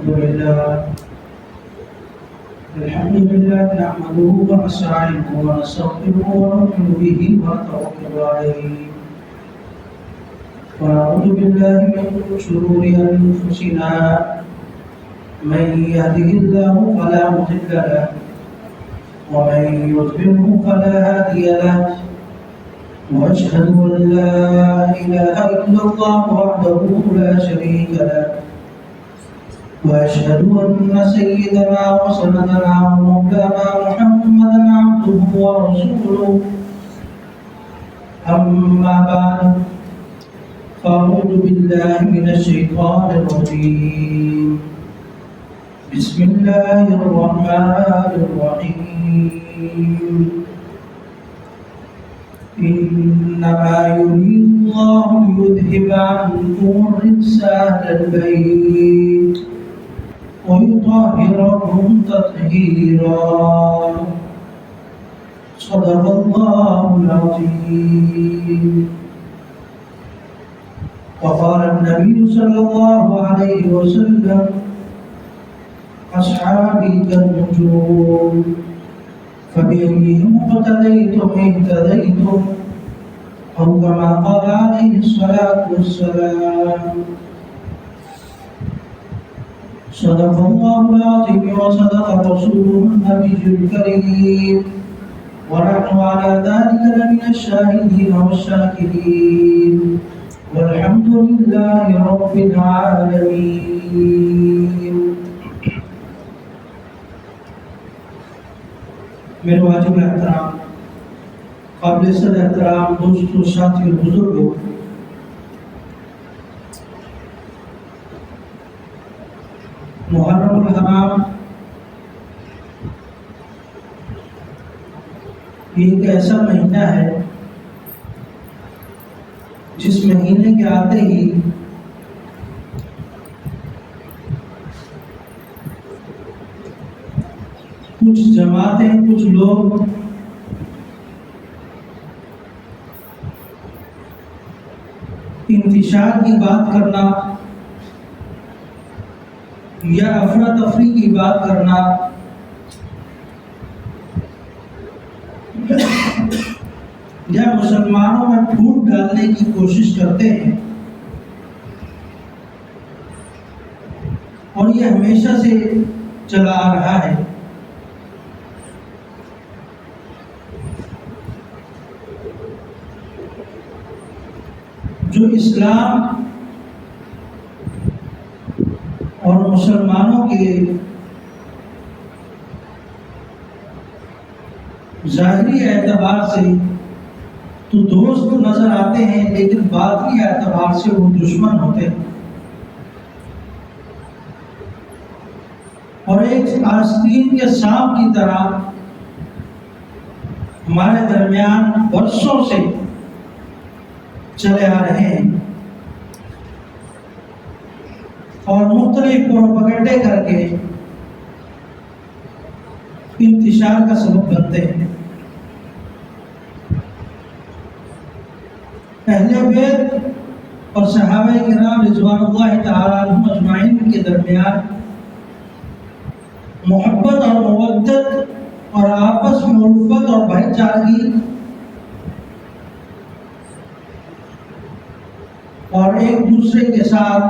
الحمد لله نحمده ونستعينه ونستغفره ونؤمن به ونتوكل عليه ونعوذ بالله من شرور أنفسنا من يهده الله فلا مضل له ومن يضلله فلا هادي له وأشهد أن لا إله إلا الله وحده لا شريك له وأشهد أن سيدنا وسندنا ومولانا محمدا عبده ورسوله أما بعد فأعوذ بالله من الشيطان الرجيم بسم الله الرحمن الرحيم إنما يريد الله ليذهب عنكم الرجس أهل البيت ويطهركم تطهيرا صدق الله العظيم. وقال النبي صلى الله عليه وسلم أصحابي كالنجوم فبأيهم اقتديتم اهتديتم أو كما قال عليه الصلاة والسلام. صدق الله العظيم وصدق رسوله النبي الكريم ونحن على ذلك لمن الشاهدين والشاكرين والحمد لله رب العالمين. میرے واجب احترام، قابل صد احترام دوستوں، ساتھیوں، بزرگوں، محرم الحرام یہ ایک ایسا مہینہ ہے جس مہینے کے آتے ہی کچھ جماعتیں، کچھ لوگ انتشار کی بات کرنا یا افراتفری کی بات کرنا یا مسلمانوں میں پھوٹ ڈالنے کی کوشش کرتے ہیں، اور یہ ہمیشہ سے چلا آ رہا ہے. جو اسلام اور مسلمانوں کے ظاہری اعتبار سے تو دوست نظر آتے ہیں، لیکن باطنی اعتبار سے وہ دشمن ہوتے ہیں، اور ایک آستین کے سانپ کی طرح ہمارے درمیان برسوں سے چلے آ رہے ہیں اور مختلف پروپیگنڈے کر کے انتشار کا سبب بنتے ہیں. اہل بیت اور صحابہ کرام رضوان اللہ تعالی عنہم اجمعین کے درمیان محبت اور مودت اور آپس میں الفت اور بھائی چارگی اور ایک دوسرے کے ساتھ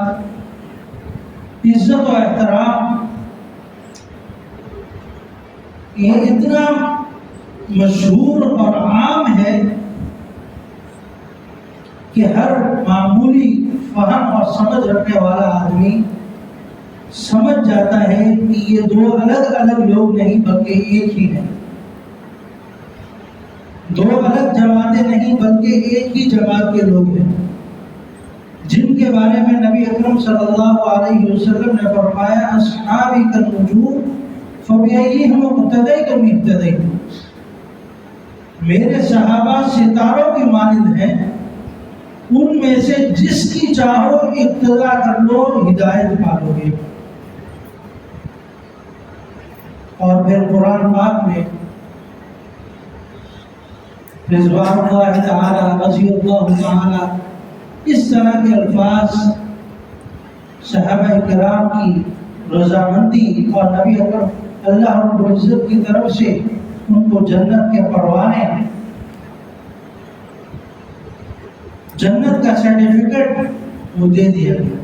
عزت و احترام، یہ اتنا مشہور اور عام ہے کہ ہر معمولی فہم اور سمجھ رکھنے والا آدمی سمجھ جاتا ہے کہ یہ دو الگ الگ لوگ نہیں بلکہ ایک ہی ہیں، دو الگ جماعتیں نہیں بلکہ ایک ہی جماعت کے لوگ ہیں، جن کے بارے میں نبی اکرم صلی اللہ علیہ وسلم نے فرمایا اصحابی کالنجوم فبأیہم اقتدیتم اہتدیتم. میرے صحابہ ستاروں کی مانند ہیں، ان میں سے جس کی چاہو اقتدا کر لو، ہدایت پالو گے. اور پھر قرآن پاک میں رضوان اللہ تعالی رضی اللہ تعالی اس طرح کے الفاظ صحابہ کرام کی رضامندی اور نبی اکرم اللہ رب العزت کی طرف سے ان کو جنت کے پروانے، جنت کا سرٹیفکیٹ وہ دے دیا گیا،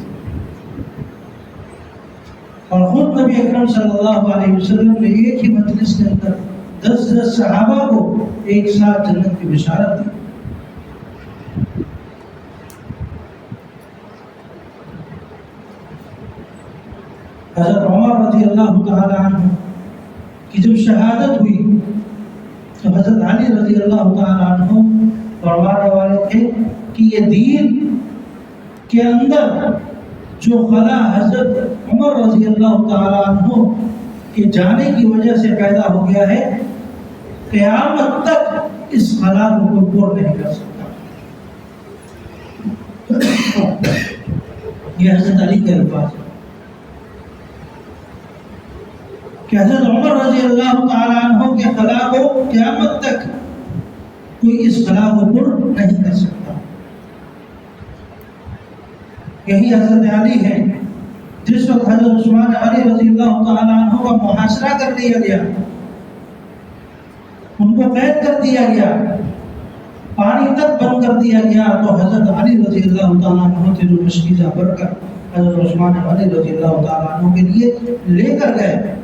اور خود نبی اکرم صلی اللہ علیہ وسلم نے ایک ہی مجلس کے اندر 10 صحابہ کو ایک ساتھ جنت کی بشارت دی۔ حضرت عمر رضی اللہ تعالی عنہ کی جب شہادت ہوئی تو حضرت علی رضی اللہ تعالی عنہ فرمانے والے تھے کہ یہ دین کے اندر جو خلا حضرت عمر رضی اللہ تعالی عنہ کے جانے کی وجہ سے پیدا ہو گیا ہے، قیامت تک اس خلا کو کوئی پور نہیں کر سکتا۔ یہ حضرت علی کے الفاظ ہیں کہ حضرت عمر رضی اللہ تعالی عنہ کے خلا کو قیامت تک کوئی اس خلا کو پر نہیں کر سکتا۔ یہی حضرت علی ہے جس وقت حضرت عثمان علی رضی اللہ تعالی عنہ کا محاصرہ کر دیا گیا، ان کو قید کر دیا گیا، پانی تک بند کر دیا گیا، تو حضرت علی رضی اللہ تعالی عنہ سے جو مشکیزہ بھر کر حضرت عثمان علی رضی اللہ تعالی عنہ کے لیے لے کر گئے،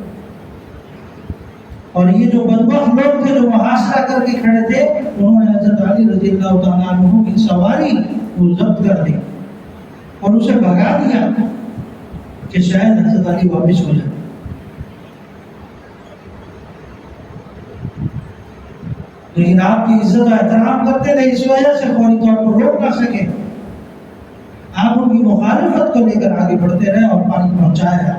اور یہ جو بدبخت لوگ تھے جو محاصرہ کر کے کھڑے تھے، انہوں نے حضرت علی رضی اللہ تعالیٰ عنہ کی سواری کو ضبط کر دی اور اسے بھگا دیا کہ شاید حضرت علی واپس ہو جائے۔ لیکن آپ کی عزت و احترام کرتے تھے، اس وجہ سے فوری طور پر روک نہ سکے، آپ ان کی مخالفت کو لے کر آگے بڑھتے رہے اور پانی پہنچایا۔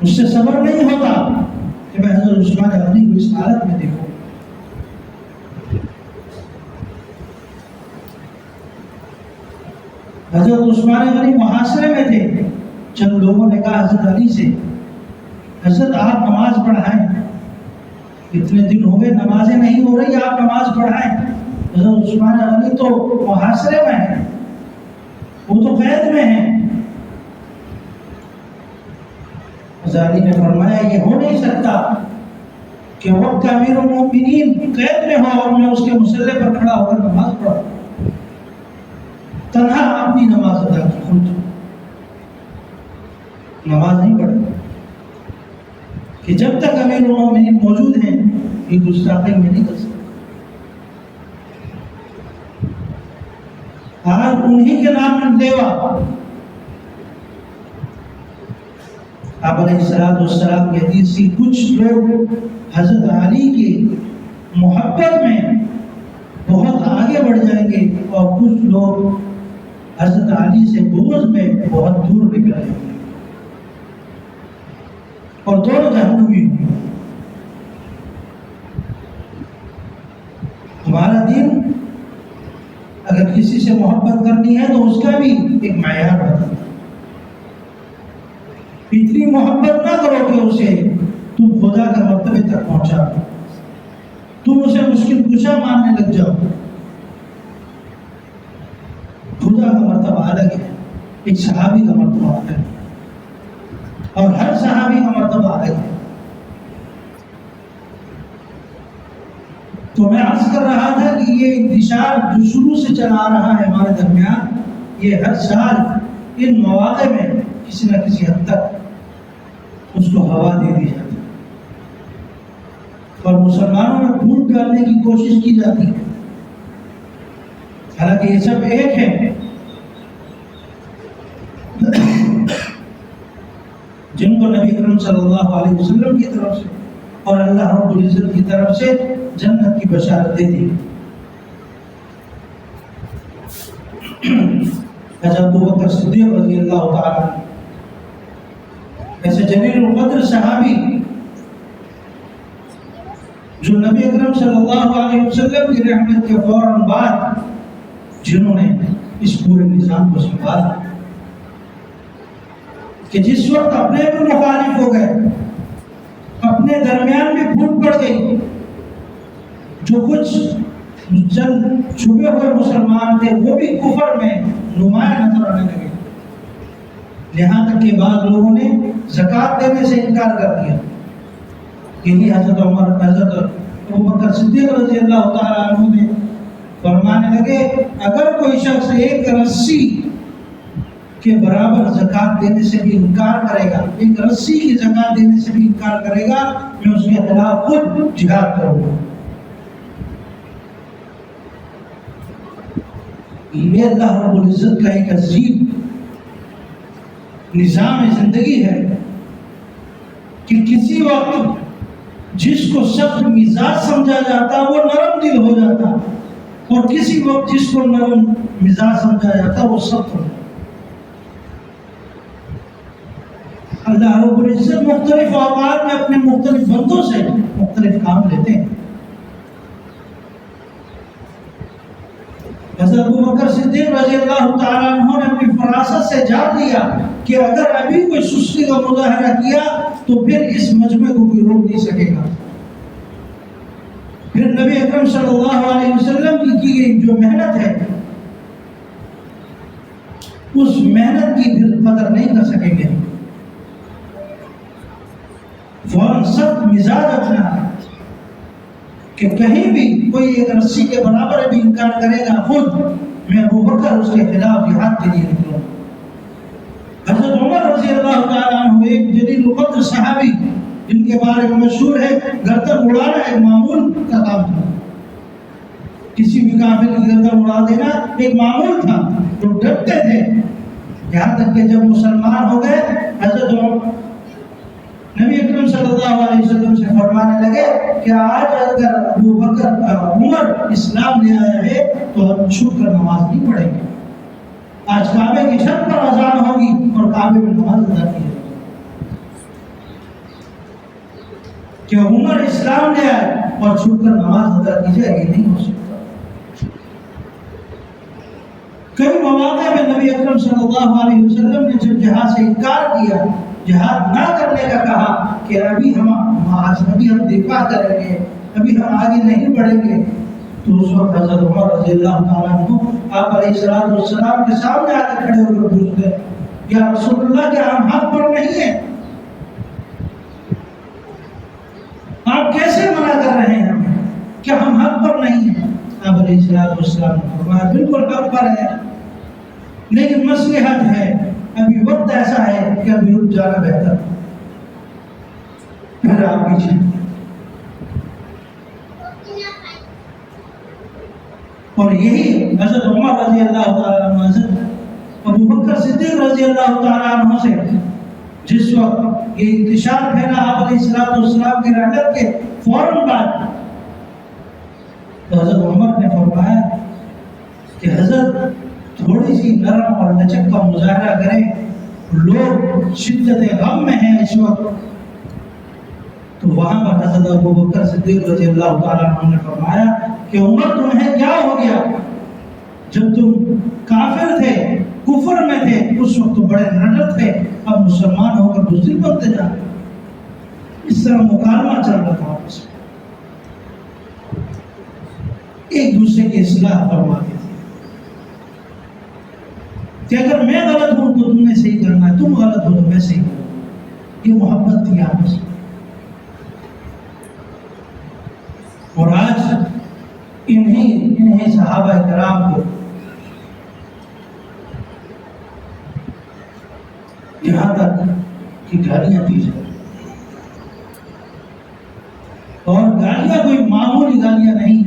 اس سے صبر نہیں ہوتا کہ میں حضرت عثمان غنی کو اس حالت میں دیکھوں۔ حضرت عثمان غنی محاصرے میں تھے، چند لوگوں نے کہا حضرت علی سے، حضرت آپ نماز پڑھائیں، اتنے دن ہو گئے نمازیں نہیں ہو رہی، آپ نماز پڑھائیں۔ حضرت عثمان غنی تو محاصرے میں ہیں، وہ تو قید میں ہیں۔ علی نے فرمایا یہ ہو نہیں سکتا کہ وقت کا امیر المومنین قید میں ہو اور میں اس کے مسلح پر کھڑا ہو کر نماز پڑھوں۔ تنہا اپنی نماز ادا کی، خود نماز نہیں پڑھی کہ جب تک امیر المومنین موجود ہیں یہ گستاخی میں نہیں کر سکتا۔ آج انہی کے نام میں دیوا آپ علیہ السلام کی حدیث سے کچھ لوگ حضرت علی کی محبت میں بہت آگے بڑھ جائیں گے اور کچھ لوگ حضرت علی سے بغض میں بہت دور نکل جائیں گے، اور دونوں جہنمی ہوں گے۔ ہمارا دین اگر کسی سے محبت کرنی ہے تو اس کا بھی ایک معیار ہوتا ہے۔ اتنی محبت نہ کرو کہ اسے تم خدا کے مرتبے تک پہنچا دو، تم اسے مشکل کشا ماننے لگ جاؤ۔ خدا کا مرتبہ الگ ہے، ایک صحابی کا مرتبہ الگ ہے، اور ہر صحابی کا مرتبہ الگ ہے۔ تو میں عرض کر رہا تھا کہ یہ انتشار جو شروع سے چلا آ رہا ہے ہمارے درمیان، یہ ہر سال ان مواقع میں کسی نہ کسی حد تک اس کو ہوا دے دی جاتی ہے اور مسلمانوں میں پھوٹ ڈالنے کی کوشش کی جاتی ہے، حالانکہ یہ سب ایک ہے۔ جن کو نبی اکرم صلی اللہ علیہ وسلم کی طرف سے اور اللہ رب العزت کی طرف سے جنت کی بشارت دے دی۔ حضرت ابوبکر صدیق رضی اللہ تعالیٰ عنہ ایسے جلیل القدر صحابی جو نبی اکرم صلی اللہ علیہ وسلم کی رحمت کے فوراً بعد جنہوں نے اس پورے نظام کو سنبھالا، کہ جس وقت اپنے بھی مخالف ہو گئے، اپنے درمیان بھی پھوٹ پڑ گئی، جو کچھ چند چھپے ہوئے مسلمان تھے وہ بھی کفر میں نمایاں نظر آنے لگے، یہاں تک کہ بعض لوگوں نے زکوٰۃ دینے سے انکار کر دیا. یہی حضرت ابوبکر صدیق رضی اللہ تعالیٰ عنہ نے فرمانے لگے اگر کوئی شخص ایک رسی کے برابر زکوٰۃ دینے سے بھی انکار کرے گا، ایک رسی کی زکوٰۃ دینے سے بھی انکار کرے گا، میں اس کے خلاف خود جہاد کروں گا. یہ اللہ رب العزت کا ایک عجیب نظام زندگی ہے کہ کسی وقت جس کو سخت مزاج سمجھا جاتا وہ نرم دل ہو جاتا، اور کسی وقت جس کو نرم مزاج سمجھا جاتا وہ سخت ہو جاتا. اللہ رب العزت مختلف اوقات میں اپنے مختلف بندوں سے مختلف کام لیتے ہیں. حضرت ابوبکر صدیق رضی اللہ تعالیٰ عنہ نے اپنی فراست سے جان لیا کہ اگر ابھی کوئی سستی کا مظاہرہ کیا تو پھر اس مجمع کو کوئی روک نہیں سکے گا. پھر نبی اکرم صلی اللہ علیہ وسلم کی گئی جو محنت ہے اس محنت کی پھر قدر نہیں کر سکیں گے. فوراً سخت مزاج اپنا کہ کہیں بھی کوئی ایک رسی کے برابر بھی انکار کرے گا خود میں ابوبکر اس کے خلاف جہاد کے لیے نکلوں. حضرت عمر رضی اللہ تعالیٰ عنہ ایک جلیل القدر صحابی جن کے بارے میں مشہور ہے گردن اڑانا ایک معمول کا کام تھا. کسی بھی کافر کی گردن اڑا دینا ایک معمول تھا. تو ڈرتے تھے یہاں تک کہ جب مسلمان ہو گئے حضرت نبی اکرم صلی اللہ علیہ وسلم سے فرمانے لگے کہ آج اگر ابوبکر عمر اسلام لے آیا ہے تو ہم چھپ کر نماز نہیں پڑھیں گے. آج کعبے کی چھت پر اذان ہوگی اور کعبے میں نماز ادا کی جائے گی. کہ عمر اسلام لے آئے اور چھپ کر نماز ادا کی جائے گی نہیں ہو سکتا. کئی مواقع میں نبی اکرم صلی اللہ علیہ وسلم نے جب جہاد سے انکار کیا، جہاد نہ کرنے کا کہا کہ ابھی ہم دفاع کریں گے، ابھی ہم آگے نہیں بڑھیں گے، تو اس وقت حضرت عمر رضی اللہ تعالیٰ عنہ آپ علیہ السلام کے سامنے آ کے کھڑے ہو کر پوچھتے یا رسول اللہ کیا ہم حق پر نہیں ہیں؟ آپ کیسے منع کر رہے ہیں ہمیں؟ کیا ہم حق پر نہیں ہیں؟ آپ علیہ السلام نے فرمایا بالکل حق پر ہے، لیکن مصلحت ہے، ابھی وقت ایسا ہے کہ ابھی رک جانا بہتر. پھر آپ پیچھے اور یہی حضرت عمر رضی اللہ تعالیٰ عنہ حضرت ابوبکر صدیق رضی اللہ تعالیٰ عنہ سے جس وقت یہ انتشار پھیلا آپ علیہ السلام کی رحلت کے فوراً بعد، تو حضرت عمر نے فرمایا کہ حضرت تھوڑی سی نرم اور لچک کا مظاہرہ کریں، لوگ شدت غم میں ہیں اس وقت. تو وہاں پر حضرت ابوبکر صدیق رضی اللہ تعالیٰ عنہ نے فرمایا کہ عمر تمہیں کیا ہو گیا؟ جب تم کافر تھے، کفر میں تھے، اس وقت تم بڑے نڈر تھے، اب مسلمان ہو کر بزدل بنتے جا رہے. اس طرح مکالمہ چل رہا تھا آپس میں، ایک دوسرے کی اصلاح فرماتے تھے کہ اگر میں غلط ہوں تو تم نے صحیح کرنا ہے، تم غلط ہو تو میں صحیح کروں. یہ محبت تھی آپس میں. اور آج انہیں صحابہ کرام کو یہاں تک کہ گالیاں دی جائیں، اور گالیاں کوئی معمولی گالیاں نہیں.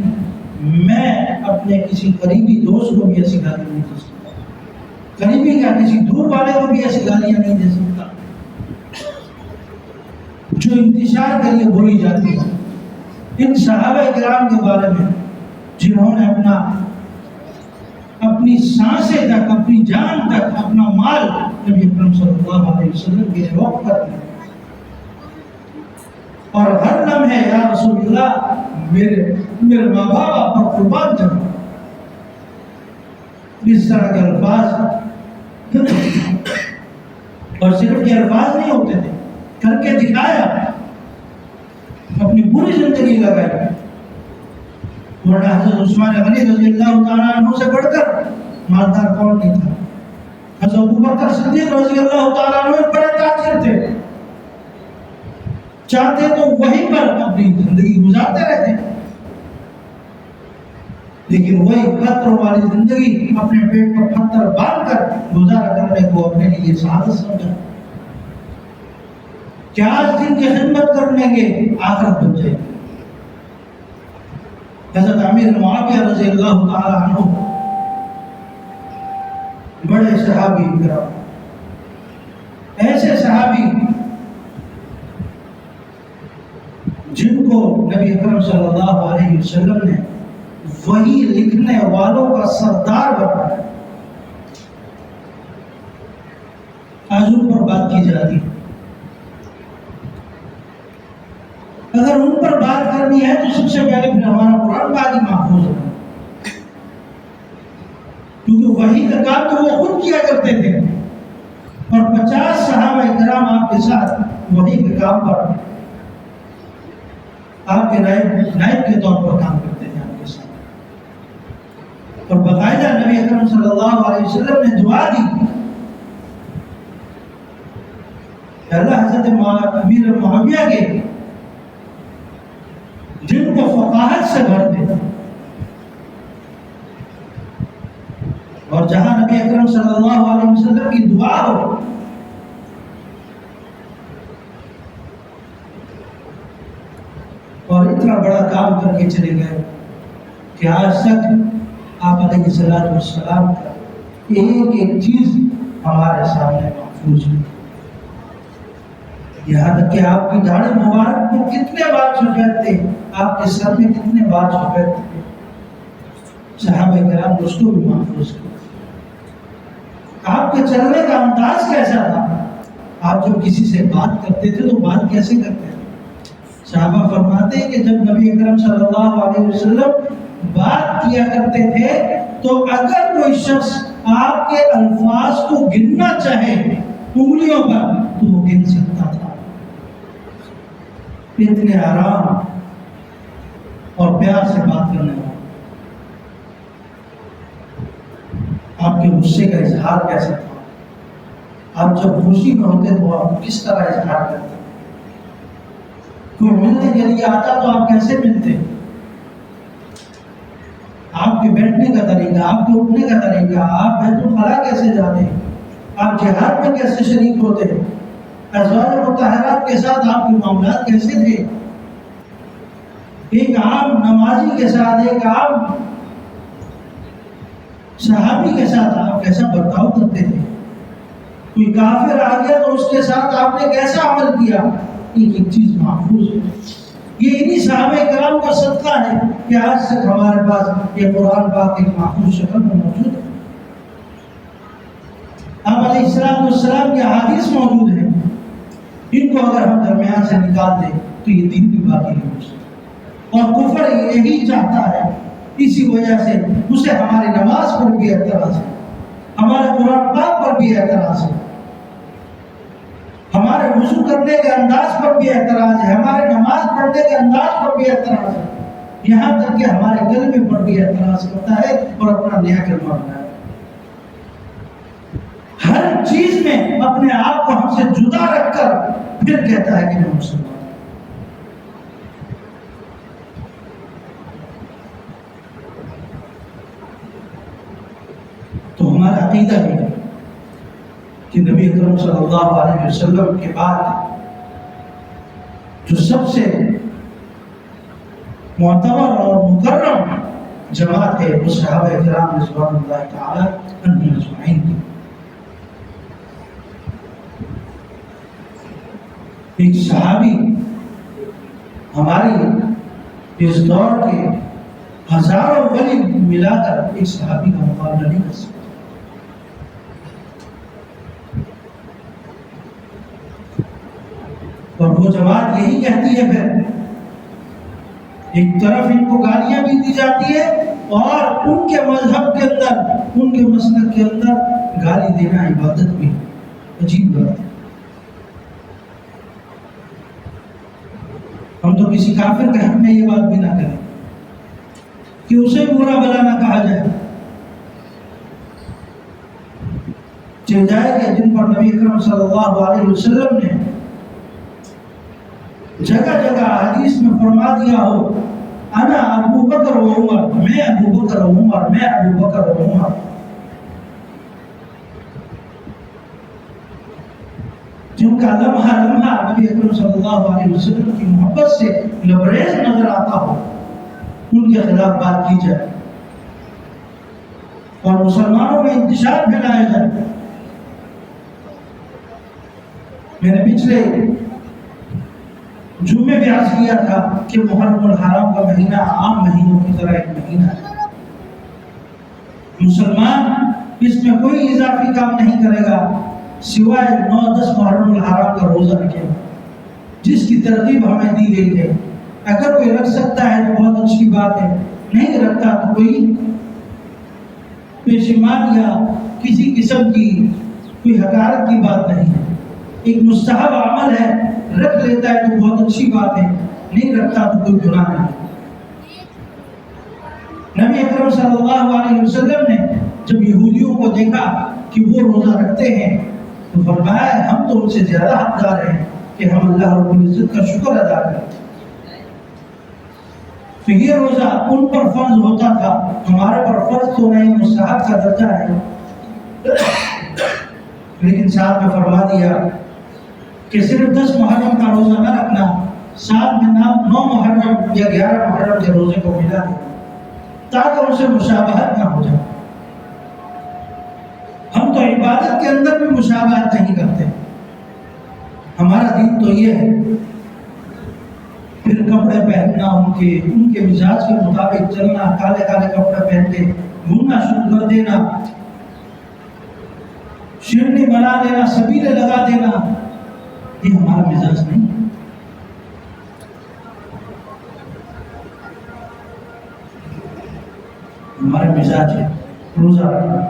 میں اپنے کسی قریبی دوست کو بھی ایسی گالیاں نہیں دے سکتا، قریبی کیا کسی دور والے کو بھی ایسی گالیاں نہیں دے سکتا جو انتشار کے لیے بولی جاتی ہے. ان صحابہ کرام کے بارے میں جنہوں نے اپنی سانسیں تک، اپنی جان تک، اپنا مال نبی اکرم صلی اللہ علیہ وسلم کے لیے وقف کر دیا، اور ہر لمحے یا رسول اللہ میرے ماں باپ آپ پر قربان جاؤ، اس طرح کے الفاظ. اور صرف یہ الفاظ نہیں ہوتے تھے، کر کے دکھایا، اپنی پوری زندگی لگائی. ورنہ حضرت عثمان غنی رضی اللہ تعالیٰ عنہ سے بڑھ کر مالدار کون نہیں تھا. حضرت ابوبکر صدیق رضی اللہ تعالیٰ عنہ بڑے تاجر تھے، چاہتے تو وہیں پر اپنی زندگی گزارتے رہتے، لیکن وہی پتھروں والی زندگی اپنے پیٹ پر پتھر باندھ کر گزارا کرنے کو اپنے لیے سعادت سمجھا کہ آج دن کی خدمت کرنے کے آخرت بن جائے گی۔ حضرت امیر معاویہ رضی اللہ تعالیٰ عنہ بڑے صحابی کرام، ایسے صحابی جن کو نبی اکرم صلی اللہ علیہ وسلم نے وہی لکھنے والوں کا سردار بنایا، آج ان پر بات کی جاتی ہے۔ اگر ان پر بات کرنی ہے تو سب سے پہلے پھر ہمارا قرآن پاک ہی محفوظ ہے، کیونکہ وہی کا کام تو وہ خود کیا کرتے تھے، اور 50 صحابہ کرام آپ کے ساتھ وہی کے کام پر آپ کے نائب کے طور پر کام کرتے ہیں آپ کے ساتھ، اور باقاعدہ نبی اکرم صلی اللہ علیہ وسلم نے دعا دی، اللہ حضرت امیر معاویہ کے جن کو فقاہت سے بھر دے، اور جہاں نبی اکرم صلی اللہ علیہ وسلم کی دعا ہو اور اتنا بڑا کام کر کے چلے گئے کہ آج تک آپ علیہ السلام کا ایک ایک چیز ہمارے سامنے محفوظ ہے، یہاں تک کہ آپ کی داڑھی مبارک میں کتنے بار سفید تھے، آپ کے سر میں کتنے بار سفید تھے، صحابہ کرام اس کو بھی محفوظ ہے۔ آپ کے چلنے کا انداز کیسا تھا، آپ جب کسی سے بات کرتے تھے تو بات کیسے کرتے تھے؟ صحابہ فرماتے ہیں کہ جب نبی اکرم صلی اللہ علیہ وسلم بات کیا کرتے تھے تو اگر کوئی شخص آپ کے الفاظ کو گننا چاہے انگلیوں پر تو وہ گن سکتا تھا، اتنے آرام اور پیار سے بات کرنے والا۔ آپ کے غصے کا اظہار کیسا تھا، آپ جب خوشی میں ہوتے تو آپ کس طرح اظہار کرتے، کوئی ملنے کے لیے آتا تو آپ کیسے ملتے، آپ کے بیٹھنے کا طریقہ، آپ کے اٹھنے کا طریقہ، آپ بیت الخلاء کیسے جاتے، آپ جہاد میں کیسے شریک ہوتے، ازواج مطہرات کے ساتھ آپ کے معاملات کیسے تھے، ایک عام نمازی کے ساتھ، ایک عام صحابی کے ساتھ آپ کیسا برتاؤ کرتے تھے، کوئی کافر آ گیا تو اس کے ساتھ آپ نے کیسا عمل کیا، ایک ایک چیز محفوظ ہے۔ یہ انہی صحابہ کرام کا صدقہ ہے کہ آج تک ہمارے پاس یہ قرآن پاک ایک محفوظ شکل میں موجود ہے۔ آپ علیہ السلام کی احادیث موجود ہیں، ان کو اگر ہم درمیان سے نکال دیں تو یہ دین بھی باقی نہیں ہو سکتا، اور کفر یہی چاہتا ہے، اسی وجہ سے اسے ہماری نماز پر بھی اعتراض ہے، ہمارے قرآن پاک پر بھی اعتراض ہے، ہمارے وضو کرنے کے انداز پر بھی اعتراض ہے، ہمارے نماز پڑھنے کے انداز پر بھی اعتراض ہے، یہاں تک کہ ہمارے کلمے پر بھی اعتراض کرتا ہے اور اپنا نیا کلمہ بناتا ہے۔ ہر چیز میں اپنے آپ کو ہم سے جدا رکھ کر پھر کہتا ہے کہ میں مسلمان ہوں۔ تو ہمارا عقیدہ ہے کہ نبی اکرم صلی اللہ علیہ وسلم کے بعد جو سب سے معتبر اور مکرم جماعت ہے وہ صحابہ کرام رضوان اللہ تعالی عنہم اجمعین کی۔ ایک صحابی ہماری اس دور کے ہزاروں ولی ملا کر ایک صحابی کا مقابلہ نہیں کر سکتا۔ اور وہ جماعت یہی کہتی ہے، پھر ایک طرف ان کو گالیاں بھی دی جاتی ہے اور ان کے مذہب کے اندر، ان کے مسلک کے اندر گالی دینا عبادت بھی عجیب بات ہے۔ ہم تو کسی کافر کے حق میں یہ بات بھی نہ کریں کہ اسے برا بلا نہ کہا جائے، جائے کہ جن پر نبی اکرم صلی اللہ علیہ وسلم نے جگہ جگہ حدیث میں فرما دیا ہو انا ابو بکر و عمر، میں ابو بکر و عمر، میں ابو بکر و عمر. جن کا لمحہ لمحہ نبی اکرم صلی اللہ علیہ وسلم کی محبت سے لبریز نظر آتا ہو، ان کے خلاف بات کی جائے اور مسلمانوں میں انتشار پھیلایا جائے. میں نے پچھلے جمعے بھی عرض کیا تھا کہ محرم الحرام کا مہینہ عام مہینوں کی طرح ایک مہینہ ہے. مسلمان اس میں کوئی اضافی کام نہیں کرے گا سوائے 9-10 محرم الحرام کا روزہ رکھے، جس کی ترغیب ہمیں دی گئی ہے. اگر کوئی رکھ سکتا ہے تو بہت اچھی بات ہے، نہیں رکھتا تو کوئی پیشیمان یا کسی قسم کی کوئی حقارت کی بات نہیں ہے. ایک مستحب عمل ہے، رکھ لیتا ہے تو بہت اچھی بات ہے، نہیں رکھتا تو کوئی گناہ نہیں. نبی اکرم صلی اللہ علیہ وسلم نے جب یہودیوں کو دیکھا کہ وہ روزہ رکھتے ہیں تو فرمایا ہم تو ان سے زیادہ حقدار ہیں کہ ہم اللہ رب العزت کا شکر ادا کریں. تو یہ روزہ ان پر فرض ہوتا تھا، ہمارے پر فرض تو نہیں، مستحب کا درجہ ہے. لیکن ساتھ میں فرما دیا کہ صرف 10 محرم کا روزہ نہ رکھنا، ساتھ میں 9 محرم یا 11 محرم کے روزے کو ملا دے تاکہ ان سے مشابہت نہ ہو جائے. ہم تو عبادت کے اندر بھی مشابہت نہیں کرتے. ہمارا دین تو یہ ہے. پھر کپڑے پہننا ان کے مزاج کے مطابق چلنا، کالے کالے کپڑے پہن کے گھومنا شروع کر دینا، شیرنی بنا دینا، سبیلے لگا دینا، یہ ہمارا مزاج نہیں ہے. ہمارا مزاج ہے روزہ رکھنا،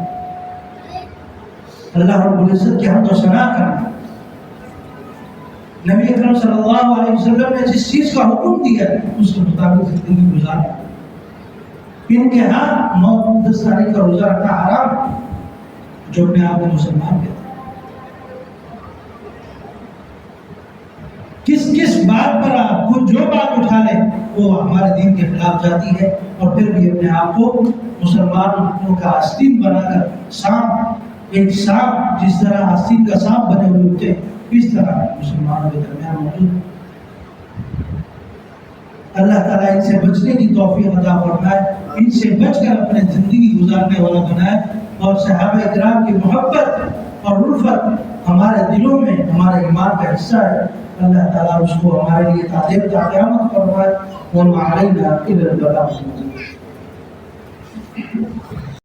اللہ رب العزت کی حمد و ثنا کرنا. نبی اکرم صلی اللہ علیہ وسلم نے جس چیز کا حکم دیا اس کے مطابق زندگی گزارنا. ان کے ہاں 9-10 تاریخ کا روزہ رکھنا حرام ہے، جو اپنے آپ کو مسلمان کہتے ہیں. کس بات پر آپ کو جو بات اٹھا لے وہ ہمارے دین کے خلاف جاتی ہے، اور پھر بھی اپنے آپ کو مسلمانوں کا آستین بنا کر ایک سانپ جس طرح آستین کا سانپ بنے ہوئے ہوتے اس طرح مسلمانوں کے درمیان موجود. اللہ تعالیٰ ان سے بچنے کی توفیق عطا فرمائے، ان سے بچ کر اپنے زندگی گزارنے والا بنائے، اور صحابہ کرام کی محبت اور الفت ہمارے دلوں میں ہمارے ایمان کا حصہ ہے. اللہ تعالیٰ اس کو ہمارے لیے تعلیم تا قیامت فرمائے. وَمَا عَلَيْنَا إِلَّا الْبَلَاغُ الْمُبِينُ.